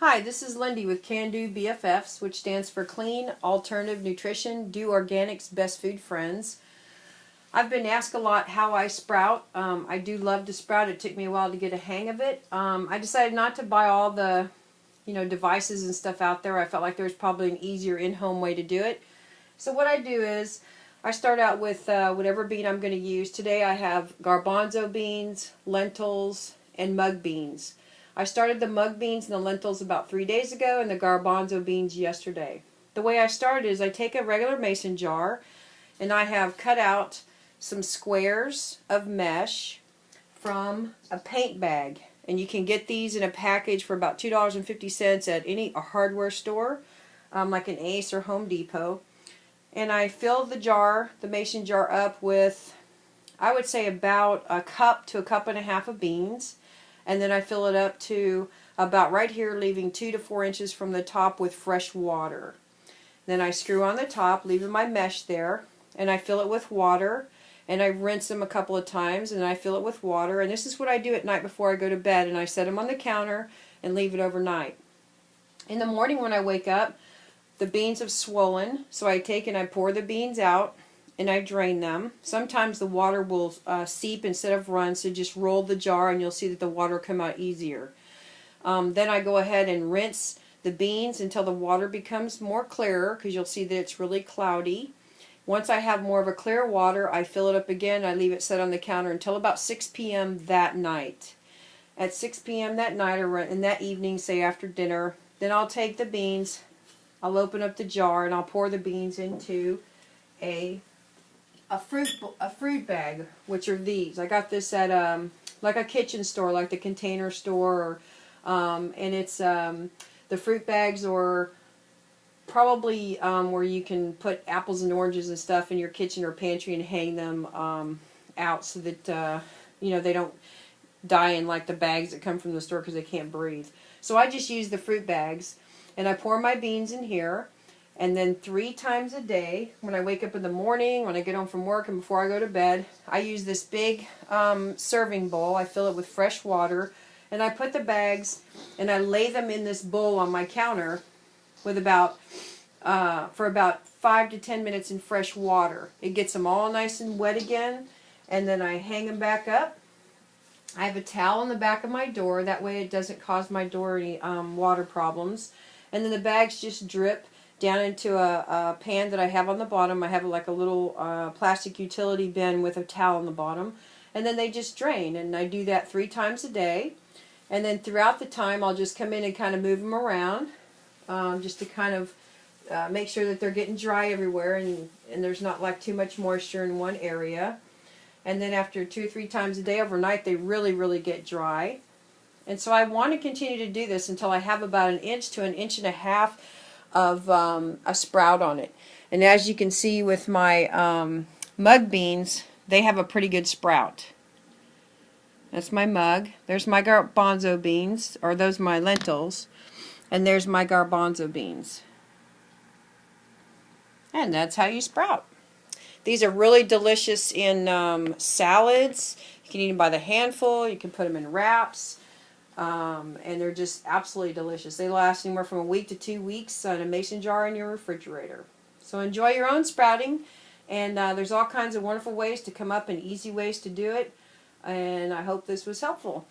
Hi, this is Lindy with Can Do BFFs, which stands for Clean Alternative Nutrition, Do Organics, Best Food Friends. I've been asked a lot how I sprout. I do love to sprout. It took me a while to get a hang of it. I decided not to buy all the devices and stuff out there. I felt like there was probably an easier in-home way to do it. So what I do is I start out with whatever bean I'm going to use. Today I have garbanzo beans, lentils, and mung beans. I started the mung beans and the lentils about 3 days ago and the garbanzo beans yesterday. The way I started is I take a regular mason jar and I have cut out some squares of mesh from a paint bag. And you can get these in a package for about $2.50 at any hardware store, like an Ace or Home Depot. And I fill the mason jar up with, I would say, about a cup to a cup and a half of beans. And then I fill it up to about right here, leaving 2 to 4 inches from the top with fresh water. Then I screw on the top, leaving my mesh there, and I fill it with water. And I rinse them a couple of times, and I fill it with water. And this is what I do at night before I go to bed. And I set them on the counter and leave it overnight. In the morning when I wake up, the beans have swollen, so I take and I pour the beans out and I drain them. Sometimes the water will seep instead of run, so just roll the jar and you'll see that the water will come out easier. Then I go ahead and rinse the beans until the water becomes more clearer, because you'll see that it's really cloudy. Once I have more of a clear water, I fill it up again. I leave it set on the counter until about 6 p.m. that night. At 6 p.m. that night, or in that evening, say after dinner, then I'll take the beans, I'll open up the jar, and I'll pour the beans into a fruit bag, which are these. I got this at like a kitchen store, like the Container Store, and it's the fruit bags, or probably where you can put apples and oranges and stuff in your kitchen or pantry and hang them out so that they don't die in like the bags that come from the store because they can't breathe. So I just use the fruit bags, and I pour my beans in here, and then 3 times a day, when I wake up in the morning, when I get home from work, and before I go to bed, I use this big serving bowl. I fill it with fresh water, and I put the bags and I lay them in this bowl on my counter with for about 5 to 10 minutes in fresh water. It gets them all nice and wet again, and then I hang them back up. I have a towel on the back of my door, that way it doesn't cause my door any water problems. And then the bags just drip down into a pan that I have on the bottom. I have like a little plastic utility bin with a towel on the bottom, and then they just drain. And I do that 3 times a day, and then throughout the time I'll just come in and kind of move them around, just to kind of make sure that they're getting dry everywhere, and there's not like too much moisture in one area. And then after 2 or 3 times a day overnight, they really get dry. And so I want to continue to do this until I have about 1 inch to 1.5 inches of a sprout on it. And as you can see with my mung beans, they have a pretty good sprout. That's my mug. There's my garbanzo beans, or those are my lentils. And there's my garbanzo beans. And that's how you sprout. These are really delicious in salads. You can eat them by the handful. You can put them in wraps. And they're just absolutely delicious. They last anywhere from 1 week to 2 weeks in a mason jar in your refrigerator. So enjoy your own sprouting. And there's all kinds of wonderful ways to come up and easy ways to do it. And I hope this was helpful.